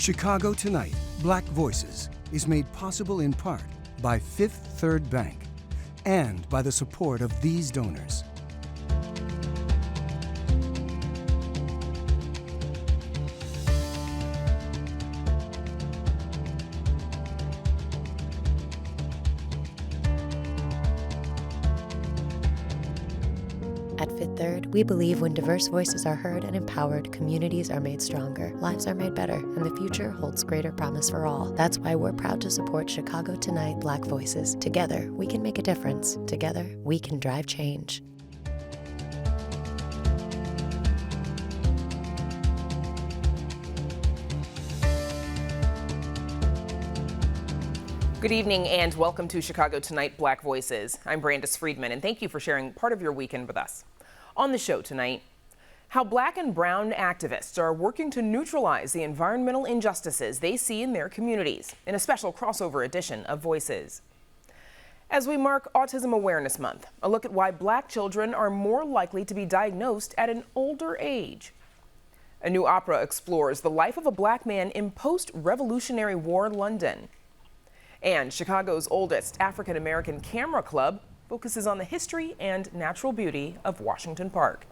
Chicago Tonight, Black Voices is made possible in part by Fifth Third Bank and by the support of these donors. At Fifth Third, we believe when diverse voices are heard and empowered, communities are made stronger, lives are made better, and the future holds greater promise for all. That's why we're proud to support Chicago Tonight Black Voices. Together, we can make a difference. Together, we can drive change. Good evening and welcome to Chicago Tonight Black Voices. I'm Brandis Friedman and thank you for sharing part of your weekend with us. On the show tonight, how Black and brown activists are working to neutralize the environmental injustices they see in their communities in a special crossover edition of Voices. As we mark Autism Awareness Month, a look at why Black children are more likely to be diagnosed at an older age. A new opera explores the life of a Black man in post-Revolutionary War London. And Chicago's oldest African-American camera club focuses on the history and natural beauty of Washington Park.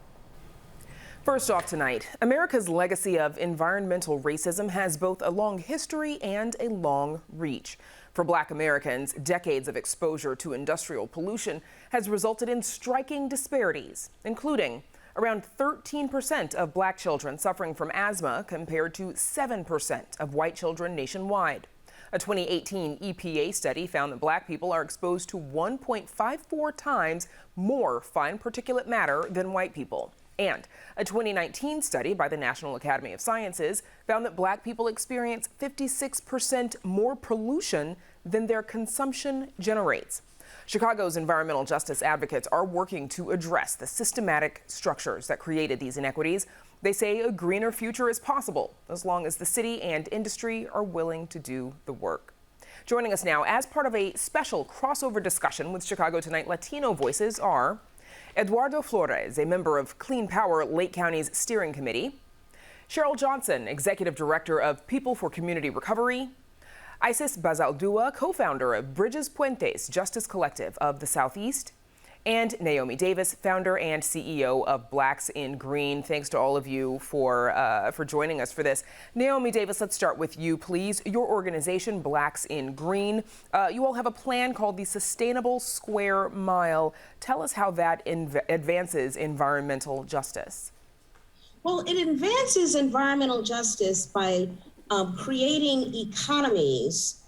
First off tonight, America's legacy of environmental racism has both a long history and a long reach. For Black Americans, decades of exposure to industrial pollution has resulted in striking disparities, including around 13% of Black children suffering from asthma compared to 7% of white children nationwide. A 2018 EPA study found that Black people are exposed to 1.54 times more fine particulate matter than white people. And a 2019 study by the National Academy of Sciences found that Black people experience 56% more pollution than their consumption generates. Chicago's environmental justice advocates are working to address the systematic structures that created these inequities. They say a greener future is possible as long as the city and industry are willing to do the work. Joining us now as part of a special crossover discussion with Chicago Tonight Latino Voices are Eduardo Flores, a member of Clean Power Lake County's steering committee, Cheryl Johnson, executive director of People for Community Recovery, Isis Bazaldua, co-founder of Bridges Puentes Justice Collective of the Southeast, and Naomi Davis, founder and CEO of Blacks in Green. Thanks to all of you for joining us for this. Naomi Davis, let's start with you, please. Your organization, Blacks in Green, you all have a plan called the Sustainable Square Mile. Tell us how that advances environmental justice. Well, it advances environmental justice by creating economies,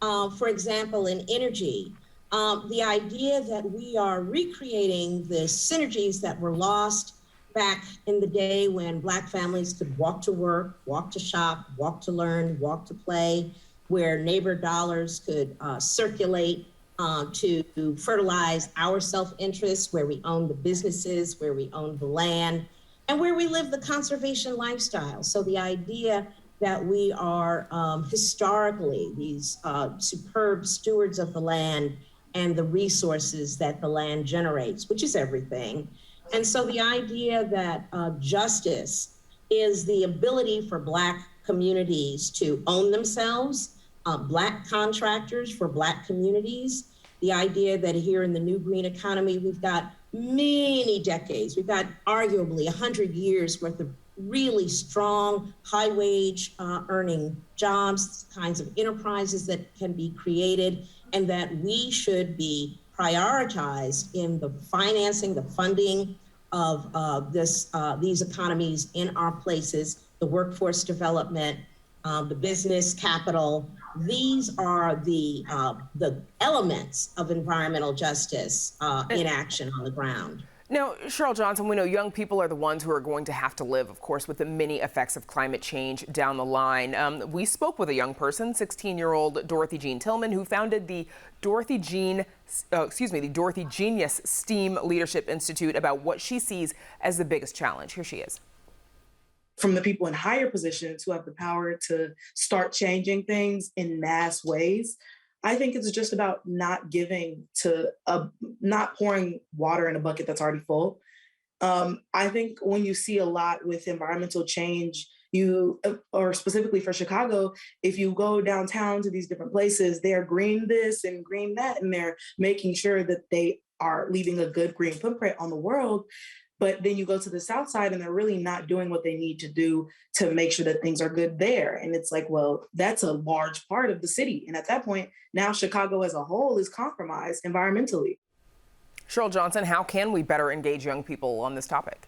for example, in energy. The idea that we are recreating the synergies that were lost back in the day when Black families could walk to work, walk to shop, walk to learn, walk to play, where neighbor dollars could circulate to fertilize our self-interest, where we own the businesses, where we own the land, and where we live the conservation lifestyle. So the idea that we are historically these superb stewards of the land and the resources that the land generates, which is everything. And so the idea that justice is the ability for Black communities to own themselves, Black contractors for Black communities, the idea that here in the new green economy, we've got many decades, we've got arguably 100 years worth of really strong, high wage earning jobs, kinds of enterprises that can be created, and that we should be prioritized in the financing, the funding of these economies in our places, the workforce development, the business capital. These are the elements of environmental justice in action on the ground. Now, Cheryl Johnson, we know young people are the ones who are going to have to live, of course, with the many effects of climate change down the line. We spoke with a young person, 16-year-old Dorothy Jean Tillman, who founded the Dorothy Jeanius STEAM Leadership Institute, about what she sees as the biggest challenge. Here she is. From the people in higher positions who have the power to start changing things in mass ways, I think it's just about not pouring water in a bucket that's already full. I think when you see a lot with environmental change, or specifically for Chicago, if you go downtown to these different places, they're green this and green that, and they're making sure that they are leaving a good green footprint on the world. But then you go to the South Side and they're really not doing what they need to do to make sure that things are good there. And it's like, well, that's a large part of the city. And at that point, now Chicago as a whole is compromised environmentally. Cheryl Johnson, how can we better engage young people on this topic?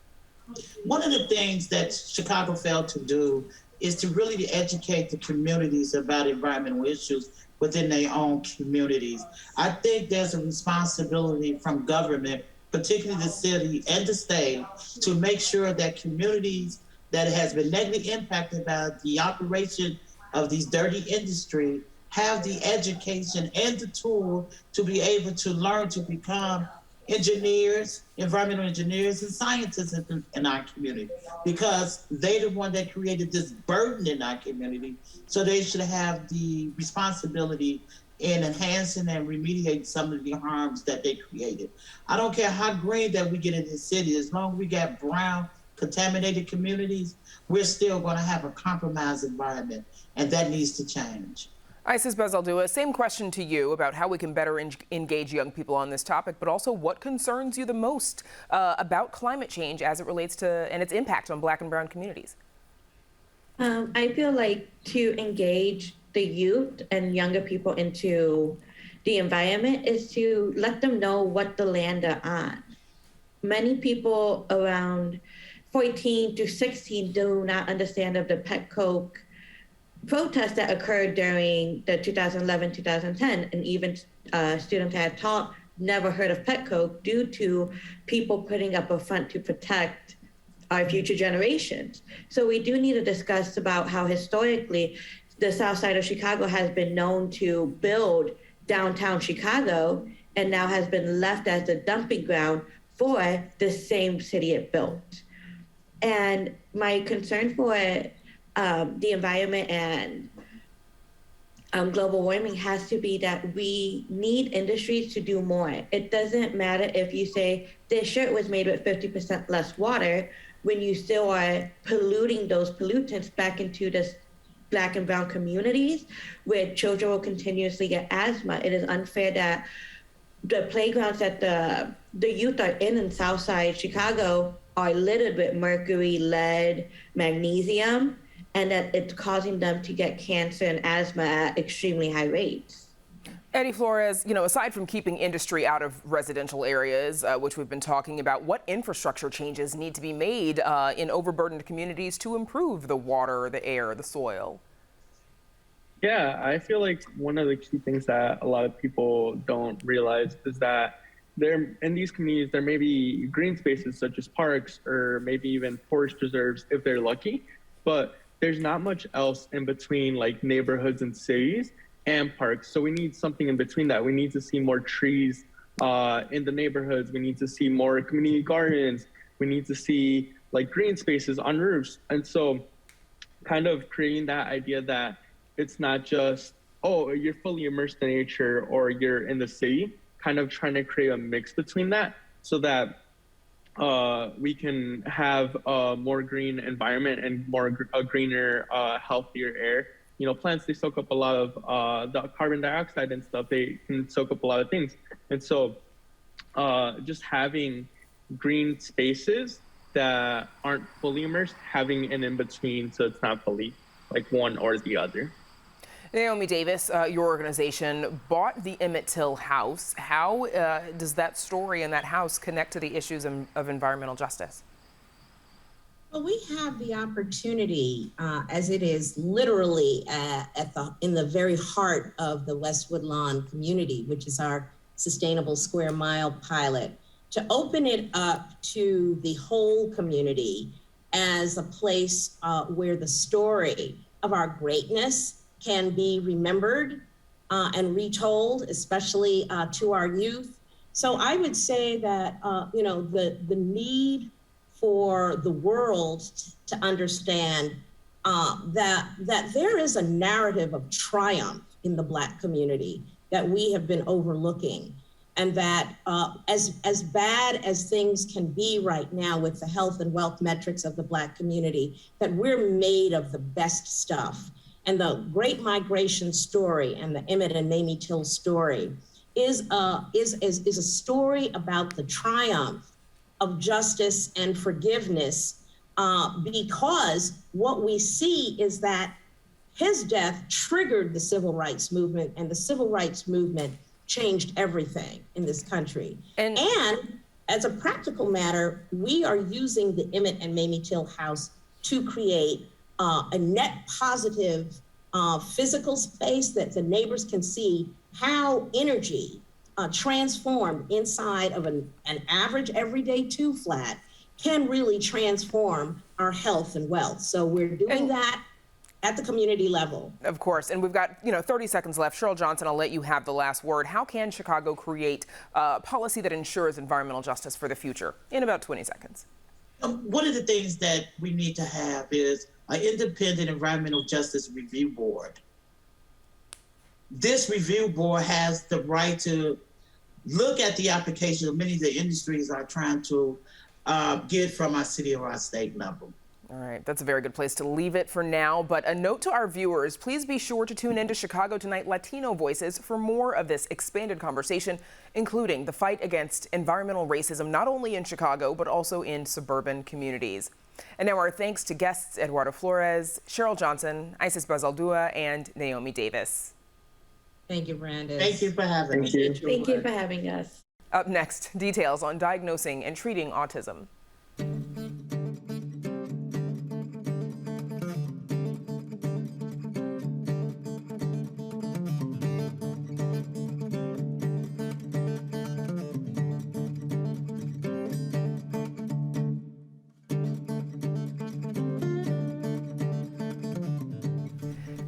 One of the things that Chicago failed to do is to really educate the communities about environmental issues within their own communities. I think there's a responsibility from government, particularly the city and the state, to make sure that communities that has been negatively impacted by the operation of these dirty industry have the education and the tool to be able to learn to become engineers, environmental engineers, and scientists in our community, because they're the one that created this burden in our community. So they should have the responsibility in enhancing and remediating some of the harms that they created. I don't care how green that we get in the city, as long as we got brown, contaminated communities, we're still going to have a compromised environment, and that needs to change. Isis Bezaldua, same question to you about how we can better engage young people on this topic, but also what concerns you the most about climate change as it relates to and its impact on Black and brown communities? I feel like to engage the youth and younger people into the environment is to let them know what the land are on. Many people around 14 to 16 do not understand of the pet coke protests that occurred during the 2011-2010, and even students I had taught never heard of pet coke due to people putting up a front to protect our future generations. So we do need to discuss about how historically the South Side of Chicago has been known to build downtown Chicago and now has been left as the dumping ground for the same city it built. And my concern for the environment and global warming has to be that we need industries to do more. It doesn't matter if you say this shirt was made with 50% less water when you still are polluting those pollutants back into the Black and brown communities where children will continuously get asthma. It is unfair that the playgrounds that the youth are in Southside Chicago are littered with mercury, lead, magnesium, and that it's causing them to get cancer and asthma at extremely high rates. Eddie Flores, aside from keeping industry out of residential areas, which we've been talking about, what infrastructure changes need to be made in overburdened communities to improve the water, the air, the soil? Yeah, I feel like one of the key things that a lot of people don't realize is that in these communities, there may be green spaces such as parks or maybe even forest reserves if they're lucky, but there's not much else in between like neighborhoods and cities and parks. So we need something in between that. We need to see more trees in the neighborhoods. We need to see more community gardens. We need to see like green spaces on roofs. And so kind of creating that idea that it's not just, oh, you're fully immersed in nature or you're in the city, kind of trying to create a mix between that so that we can have a more green environment and a greener, healthier air. Plants, they soak up a lot of the carbon dioxide and stuff. They can soak up a lot of things. And so just having green spaces that aren't fully immersed, having an in-between so it's not fully like one or the other. Naomi Davis, your organization bought the Emmett Till house. How does that story and that house connect to the issues of environmental justice? Well, we have the opportunity, as it is literally in the very heart of the West Woodlawn community, which is our Sustainable Square Mile pilot, to open it up to the whole community as a place where the story of our greatness can be remembered and retold, especially to our youth. So I would say that the need for the world to understand that there is a narrative of triumph in the Black community that we have been overlooking. and that as bad as things can be right now with the health and wealth metrics of the Black community, that we're made of the best stuff. And the Great Migration story and the Emmett and Mamie Till story is a story about the triumph of justice and forgiveness, because what we see is that his death triggered the civil rights movement, and the civil rights movement changed everything in this country. And as a practical matter, we are using the Emmett and Mamie Till House to create a net positive physical space that the neighbors can see how energy transformed inside of an average everyday 2-flat can really transform our health and wealth. So we're doing that at the community level. Of course, and we've got 30 seconds left. Cheryl Johnson, I'll let you have the last word. How can Chicago create policy that ensures environmental justice for the future? In about 20 seconds. One of the things that we need to have is an independent environmental justice review board. This review board has the right to look at the application of many of the industries are trying to get from our city or our state level. All right, that's a very good place to leave it for now. But a note to our viewers, please be sure to tune in to Chicago Tonight Latino Voices for more of this expanded conversation, including the fight against environmental racism, not only in Chicago, but also in suburban communities. And now our thanks to guests Eduardo Flores, Cheryl Johnson, Isis Bazaldua, and Naomi Davis. Thank you, Brandon. Thank you for having us. Thank you for having us. Up next, details on diagnosing and treating autism.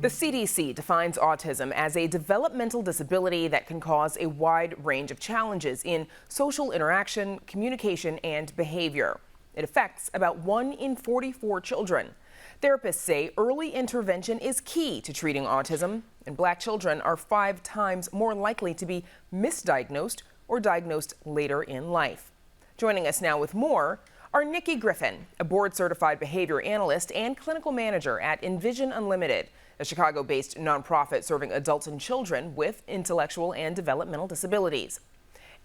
The CDC defines autism as a developmental disability that can cause a wide range of challenges in social interaction, communication, and behavior. It affects about 1 in 44 children. Therapists say early intervention is key to treating autism, and Black children are 5 times more likely to be misdiagnosed or diagnosed later in life. Joining us now with more are Nikki Griffin, a board-certified behavior analyst and clinical manager at Envision Unlimited, a Chicago-based nonprofit serving adults and children with intellectual and developmental disabilities,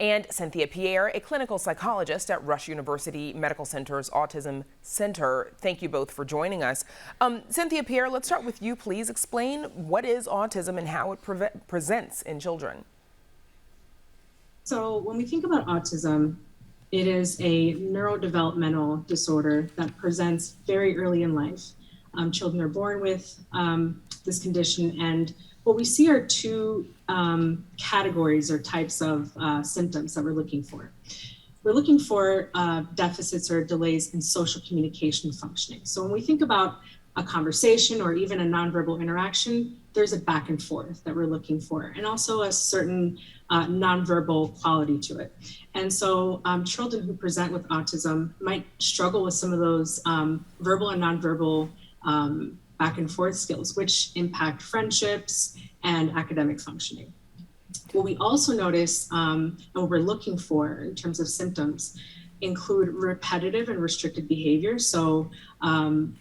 and Cynthia Pierre, a clinical psychologist at Rush University Medical Center's Autism Center. Thank you both for joining us. Cynthia Pierre, let's start with you. Please explain what is autism and how it presents in children. So when we think about autism, it is a neurodevelopmental disorder that presents very early in life. Children are born with this condition, and what we see are 2 categories or types of symptoms that we're looking for. We're looking for deficits or delays in social communication functioning. So when we think about a conversation or even a nonverbal interaction, there's a back and forth that we're looking for, and also a certain nonverbal quality to it. And so children who present with autism might struggle with some of those verbal and nonverbal back and forth skills, which impact friendships and academic functioning. What we also notice and what we're looking for in terms of symptoms include repetitive and restricted behavior. So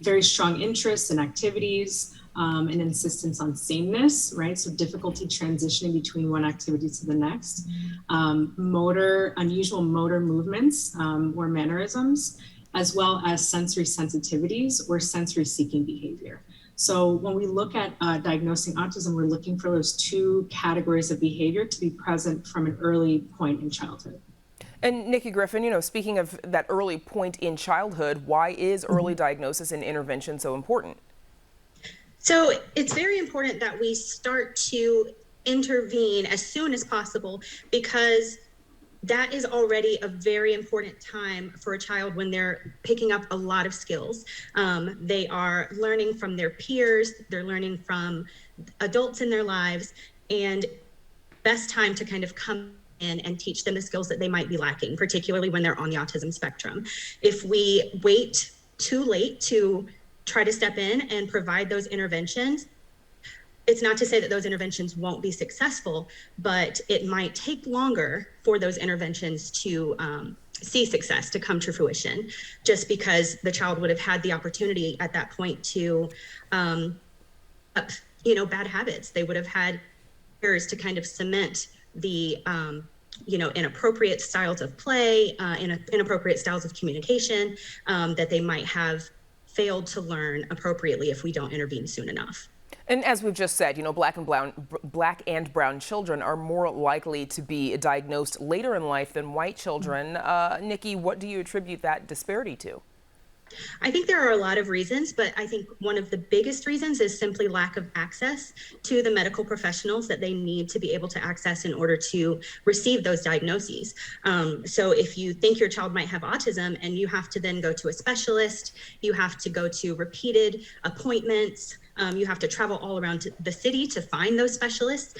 very strong interest in activities and insistence on sameness, right? So difficulty transitioning between one activity to the next. Unusual motor movements or mannerisms, as well as sensory sensitivities or sensory seeking behavior. So when we look at diagnosing autism, we're looking for those 2 categories of behavior to be present from an early point in childhood. And Nikki Griffin, speaking of that early point in childhood, why is early diagnosis and intervention so important? So it's very important that we start to intervene as soon as possible, because that is already a very important time for a child when they're picking up a lot of skills. They are learning from their peers, they're learning from adults in their lives, and best time to kind of come in and teach them the skills that they might be lacking, particularly when they're on the autism spectrum. If we wait too late to try to step in and provide those interventions, it's not to say that those interventions won't be successful, but it might take longer for those interventions to see success, to come to fruition, just because the child would have had the opportunity at that point to, bad habits. They would have had years to kind of cement the, inappropriate styles of play, inappropriate styles of communication that they might have failed to learn appropriately if we don't intervene soon enough. And as we've just said, black and brown children are more likely to be diagnosed later in life than white children. Nikki, what do you attribute that disparity to? I think there are a lot of reasons, but I think one of the biggest reasons is simply lack of access to the medical professionals that they need to be able to access in order to receive those diagnoses. So if you think your child might have autism and you have to then go to a specialist, you have to go to repeated appointments, you have to travel all around the city to find those specialists.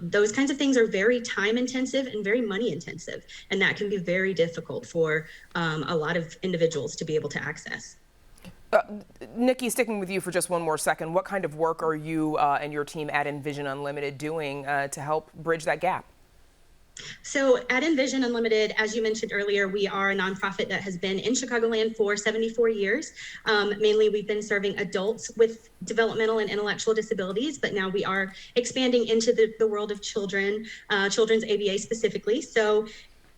Those kinds of things are very time intensive and very money intensive. And that can be very difficult for a lot of individuals to be able to access. Nikki, sticking with you for just one more second, what kind of work are you and your team at Envision Unlimited doing to help bridge that gap? So at Envision Unlimited, as you mentioned earlier, we are a nonprofit that has been in Chicagoland for 74 years. Mainly, we've been serving adults with developmental and intellectual disabilities, but now we are expanding into the world of children, children's ABA specifically. So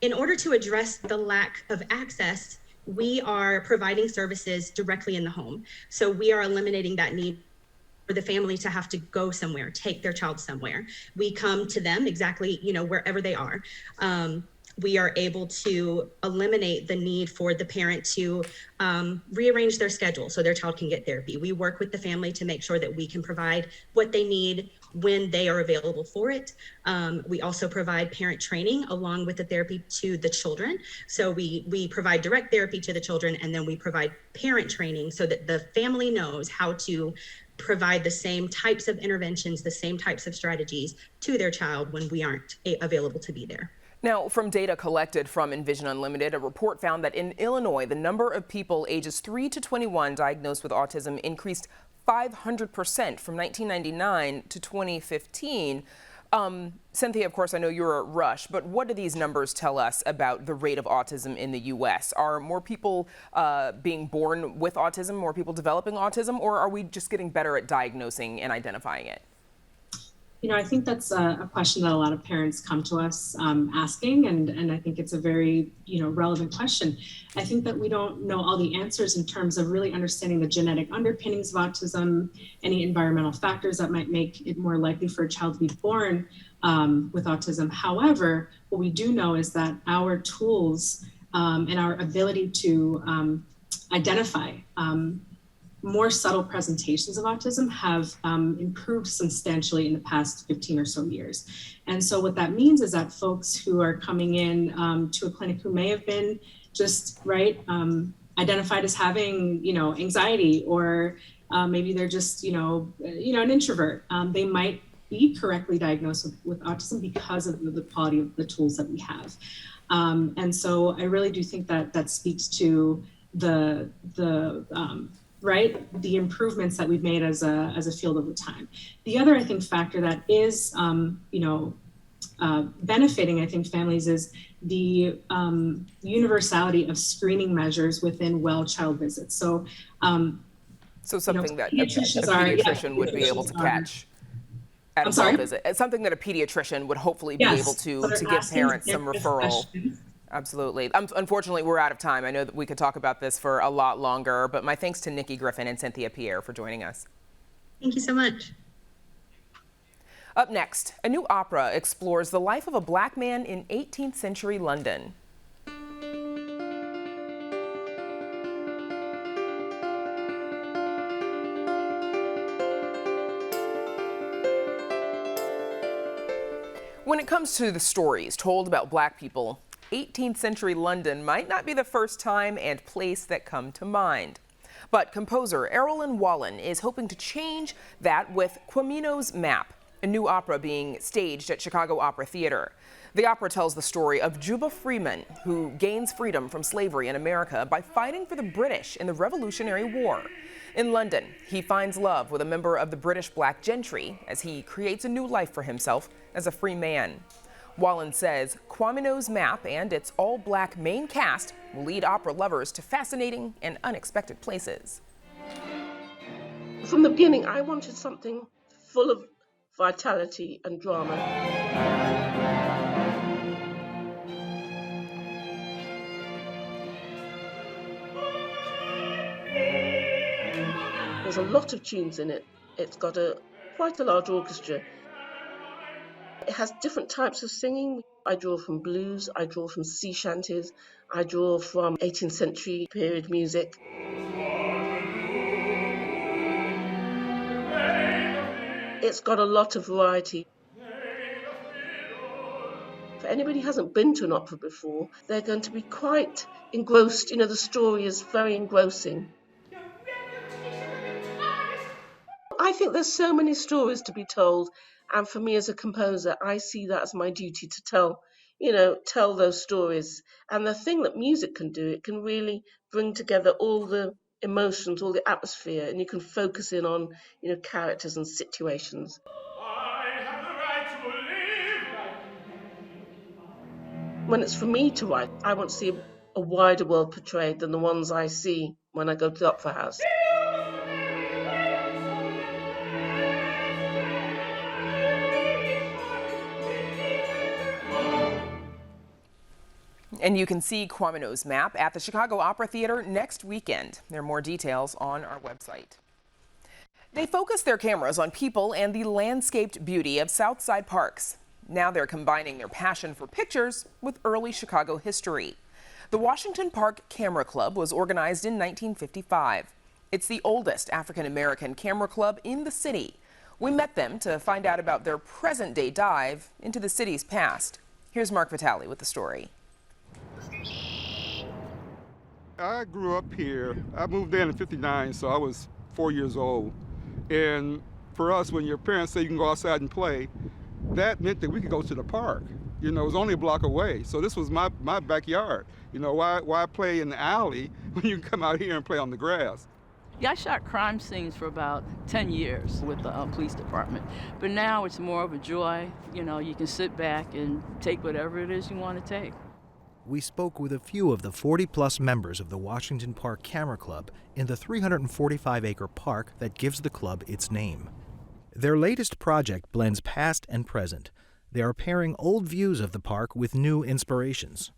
in order to address the lack of access, we are providing services directly in the home. So we are eliminating that need for the family to have to go somewhere, take their child somewhere. We come to them exactly, wherever they are. We are able to eliminate the need for the parent to rearrange their schedule so their child can get therapy. We work with the family to make sure that we can provide what they need when they are available for it. We also provide parent training along with the therapy to the children. So we provide direct therapy to the children, and then we provide parent training so that the family knows how to provide the same types of interventions, the same types of strategies to their child when we aren't available to be there. Now, from data collected from Envision Unlimited, a report found that in Illinois, the number of people ages 3 to 21 diagnosed with autism increased 500% from 1999 to 2015. Cynthia, of course, I know you're at Rush, but what do these numbers tell us about the rate of autism in the U.S.? Are more people being born with autism, more people developing autism, or are we just getting better at diagnosing and identifying it? I think that's a question that a lot of parents come to us asking, and I think it's a very, relevant question. I think that we don't know all the answers in terms of really understanding the genetic underpinnings of autism, any environmental factors that might make it more likely for a child to be born with autism. However, what we do know is that our tools and our ability to identify more subtle presentations of autism have improved substantially in the past 15 or so years. And so what that means is that folks who are coming in to a clinic who may have been just identified as having, anxiety, or maybe they're just, an introvert, they might be correctly diagnosed with autism because of the quality of the tools that we have. And so I really do think that that speaks to the improvements that we've made as a field over time. The other, I think, factor that is, benefiting, I think, families is the universality of screening measures within well child visits. So, something that a pediatrician would be able to catch at a well visit. It's something that a pediatrician would hopefully be able to give parents some referral. Absolutely. Unfortunately, we're out of time. I know that we could talk about this for a lot longer, but my thanks to Nikki Griffin and Cynthia Pierre for joining us. Thank you so much. Up next, a new opera explores the life of a black man in 18th century London. When it comes to the stories told about black people, 18th century London might not be the first time and place that come to mind. But composer Errol Wallen is hoping to change that with Quamino's Map, a new opera being staged at Chicago Opera Theater. The opera tells the story of Juba Freeman, who gains freedom from slavery in America by fighting for the British in the Revolutionary War. In London, he finds love with a member of the British black gentry as he creates a new life for himself as a free man. Wallen says Quamino's map and its all-black main cast will lead opera lovers to fascinating and unexpected places. From the beginning, I wanted something full of vitality and drama. There's a lot of tunes in it. It's got quite a large orchestra. It has different types of singing. I draw from blues, I draw from sea shanties, I draw from 18th century period music. It's got a lot of variety. For anybody who hasn't been to an opera before, they're going to be quite engrossed. You know, the story is very engrossing. I think there's so many stories to be told, and for me as a composer, I see that as my duty to tell those stories. And the thing that music can do, it can really bring together all the emotions, all the atmosphere, and you can focus in on, characters and situations. When it's for me to write, I want to see a wider world portrayed than the ones I see when I go to the opera house. And you can see Quamino's map at the Chicago Opera Theater next weekend. There are more details on our website. They focus their cameras on people and the landscaped beauty of Southside parks. Now they're combining their passion for pictures with early Chicago history. The Washington Park Camera Club was organized in 1955. It's the oldest African-American camera club in the city. We met them to find out about their present-day dive into the city's past. Here's Mark Vitale with the story. I grew up here. I moved in '59, so I was 4 years old. And for us, when your parents say you can go outside and play, that meant that we could go to the park. It was only a block away. So this was my backyard. Why play in the alley when you can come out here and play on the grass? Yeah, I shot crime scenes for about 10 years with the police department. But now it's more of a joy. You can sit back and take whatever it is you want to take. We spoke with a few of the 40-plus members of the Washington Park Camera Club in the 345-acre park that gives the club its name. Their latest project blends past and present. They are pairing old views of the park with new inspirations.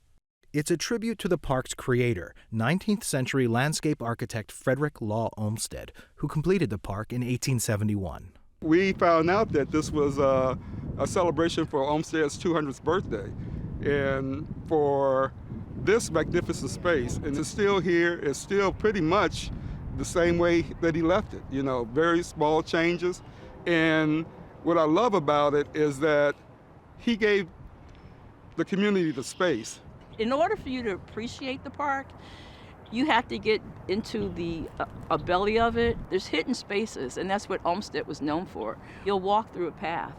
It's a tribute to the park's creator, 19th-century landscape architect Frederick Law Olmsted, who completed the park in 1871. We found out that this was a celebration for Olmsted's 200th birthday. And for this magnificent space, and it's still here, it's still pretty much the same way that he left it, very small changes. And what I love about it is that he gave the community the space. In order for you to appreciate the park, you have to get into the belly of it. There's hidden spaces, and that's what Olmsted was known for. You'll walk through a path.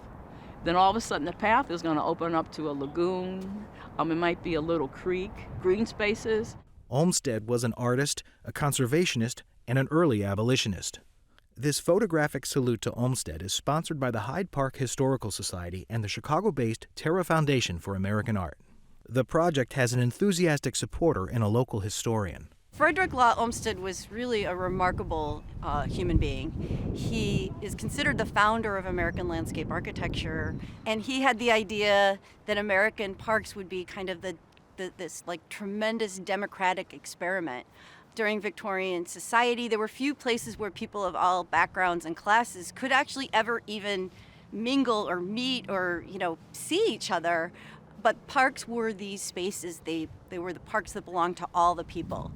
Then all of a sudden the path is going to open up to a lagoon. It might be a little creek, green spaces. Olmsted was an artist, a conservationist, and an early abolitionist. This photographic salute to Olmsted is sponsored by the Hyde Park Historical Society and the Chicago-based Terra Foundation for American Art. The project has an enthusiastic supporter in a local historian. Frederick Law Olmsted was really a remarkable human being. He is considered the founder of American landscape architecture, and he had the idea that American parks would be kind of this tremendous democratic experiment. During Victorian society, there were few places where people of all backgrounds and classes could actually ever even mingle or meet or see each other. But parks were these spaces. They were the parks that belonged to all the people.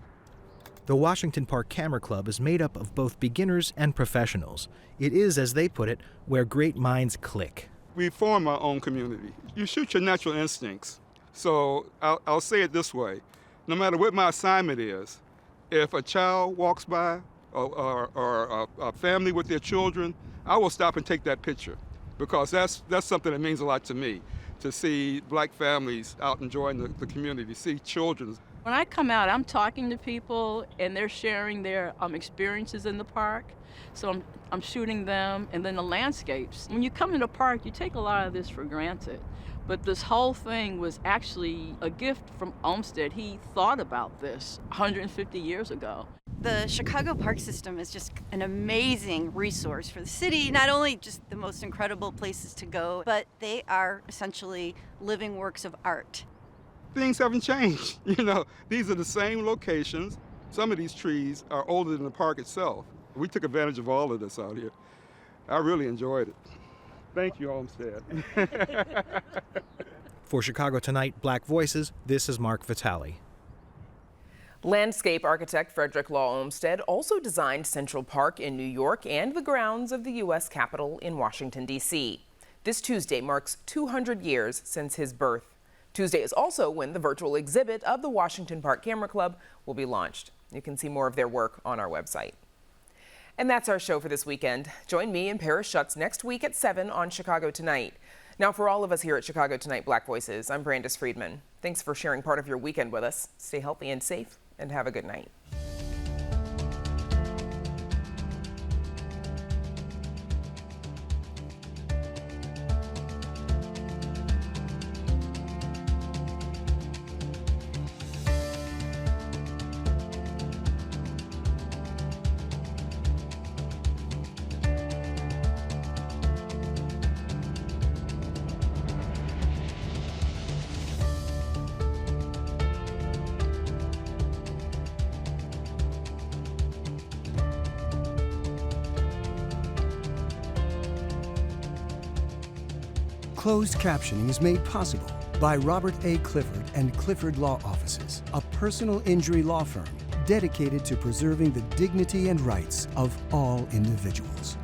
The Washington Park Camera Club is made up of both beginners and professionals. It is, as they put it, where great minds click. We form our own community. You shoot your natural instincts. So I'll say it this way. No matter what my assignment is, if a child walks by or a family with their children, I will stop and take that picture because that's something that means a lot to me, to see black families out enjoying the community, see children When I come out, I'm talking to people and they're sharing their experiences in the park. So I'm shooting them, and then the landscapes. When you come to the park, you take a lot of this for granted. But this whole thing was actually a gift from Olmsted. He thought about this 150 years ago. The Chicago park system is just an amazing resource for the city. Not only just the most incredible places to go, but they are essentially living works of art. Things haven't changed. You know, these are the same locations. Some of these trees are older than the park itself. We took advantage of all of this out here. I really enjoyed it. Thank you, Olmsted. For Chicago Tonight, Black Voices, this is Mark Vitale. Landscape architect Frederick Law Olmsted also designed Central Park in New York and the grounds of the U.S. Capitol in Washington, D.C. This Tuesday marks 200 years since his birth. Tuesday is also when the virtual exhibit of the Washington Park Camera Club will be launched. You can see more of their work on our website. And that's our show for this weekend. Join me and Paris Schutz next week at 7 on Chicago Tonight. Now, for all of us here at Chicago Tonight Black Voices, I'm Brandis Friedman. Thanks for sharing part of your weekend with us. Stay healthy and safe, and have a good night. Closed captioning is made possible by Robert A. Clifford and Clifford Law Offices, a personal injury law firm dedicated to preserving the dignity and rights of all individuals.